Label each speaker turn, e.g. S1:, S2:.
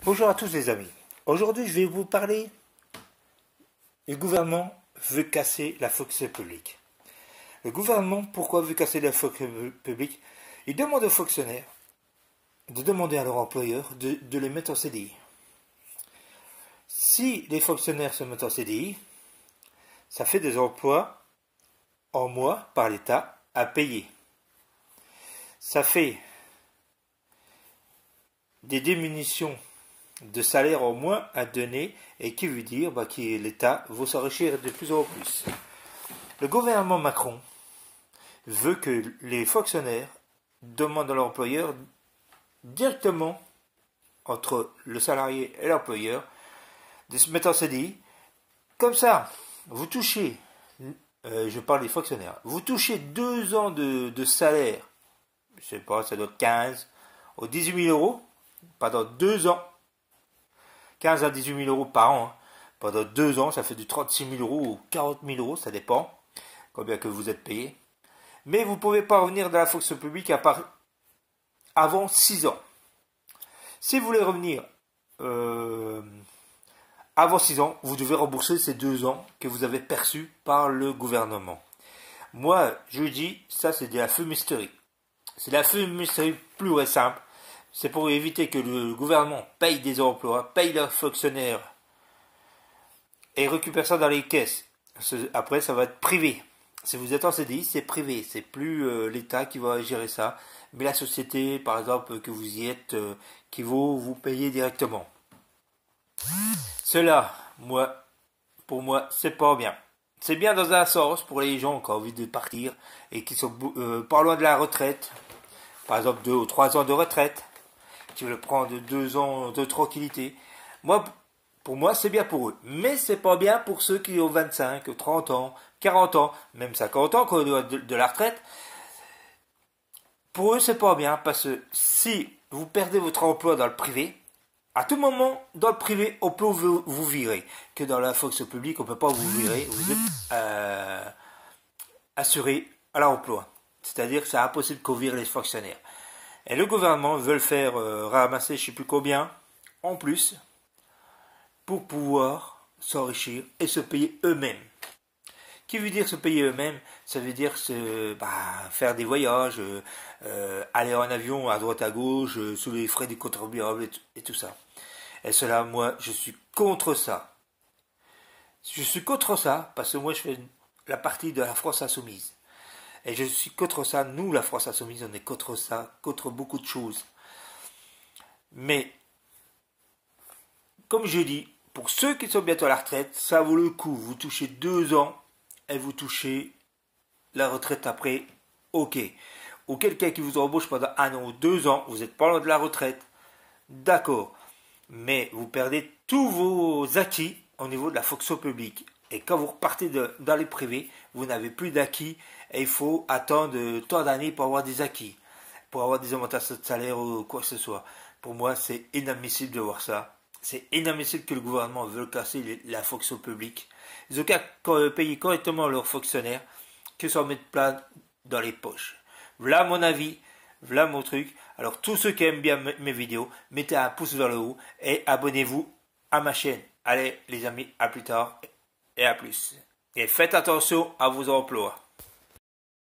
S1: Bonjour à tous les amis. Aujourd'hui, je vais vous parler. Le gouvernement veut casser la fonction publique. Le gouvernement, pourquoi veut casser la fonction publique? Il demande aux fonctionnaires de demander à leur employeur de les mettre en CDI. Si les fonctionnaires se mettent en CDI, ça fait des emplois en mois par l'État à payer. Ça fait des diminutions de salaire en moins à donner et qui veut dire que l'État va s'enrichir de plus en plus. Le gouvernement Macron veut que les fonctionnaires demandent à l'employeur directement entre le salarié et l'employeur de se mettre en CDI. Comme ça, vous touchez, je parle des fonctionnaires, vous touchez 2 ans de salaire, je sais pas, ça doit être 15 ou 18 000 euros pendant 2 ans. 15 à 18 000 euros par an. Pendant 2 ans, ça fait du 36 000 euros ou 40 000 euros, ça dépend combien que vous êtes payé. Mais vous ne pouvez pas revenir dans la fonction publique avant 6 ans. Si vous voulez revenir avant 6 ans, vous devez rembourser ces 2 ans que vous avez perçus par le gouvernement. Moi, je dis, ça c'est de la fumisterie. C'est de la fumisterie plus simple. C'est pour éviter que le gouvernement paye des emplois, paye leurs fonctionnaires et récupère ça dans les caisses. Après, ça va être privé. Si vous êtes en CDI, c'est privé. C'est plus l'État qui va gérer ça. Mais la société, par exemple, que vous y êtes, qui va vous payer directement. Cela, pour moi, c'est pas bien. C'est bien dans un sens pour les gens qui ont envie de partir et qui sont pas loin de la retraite. Par exemple, 2 ou 3 ans de retraite. Qui veulent prendre 2 ans de tranquillité. Pour moi, c'est bien pour eux. Mais c'est pas bien pour ceux qui ont 25, 30 ans, 40 ans, même 50 ans, quand on de la retraite. Pour eux, c'est pas bien parce que si vous perdez votre emploi dans le privé, à tout moment, dans le privé, on peut vous virer. Que dans la fonction publique, on peut pas vous virer. Vous êtes assuré à l'emploi. C'est-à-dire que c'est impossible qu'on vire les fonctionnaires. Et le gouvernement veut le faire ramasser je ne sais plus combien en plus pour pouvoir s'enrichir et se payer eux-mêmes. Qui veut dire se payer eux-mêmes? Ça veut dire faire des voyages, aller en avion à droite à gauche, sous les frais des contribuables et tout ça. Et cela, moi, je suis contre ça. Je suis contre ça parce que moi, je fais la partie de la France insoumise. Et je suis contre ça, nous, la France insoumise, on est contre ça, contre beaucoup de choses. Mais, comme je dis, pour ceux qui sont bientôt à la retraite, ça vaut le coup. Vous touchez 2 ans et vous touchez la retraite après, ok. Ou quelqu'un qui vous embauche pendant 1 an ou 2 ans, vous n'êtes pas loin de la retraite, d'accord. Mais vous perdez tous vos acquis au niveau de la fonction publique. Et quand vous repartez dans les privés, vous n'avez plus d'acquis et il faut attendre tant d'années pour avoir des acquis, pour avoir des augmentations de salaire ou quoi que ce soit. Pour moi, c'est inadmissible de voir ça. C'est inadmissible que le gouvernement veuille casser la fonction publique. Ils ont qu'à payer correctement leurs fonctionnaires que s'en mettre plein dans les poches. Voilà mon avis, voilà mon truc. Alors tous ceux qui aiment bien mes vidéos, mettez un pouce vers le haut et abonnez-vous à ma chaîne. Allez les amis, à plus tard. Et à plus. Et faites attention à vos emplois.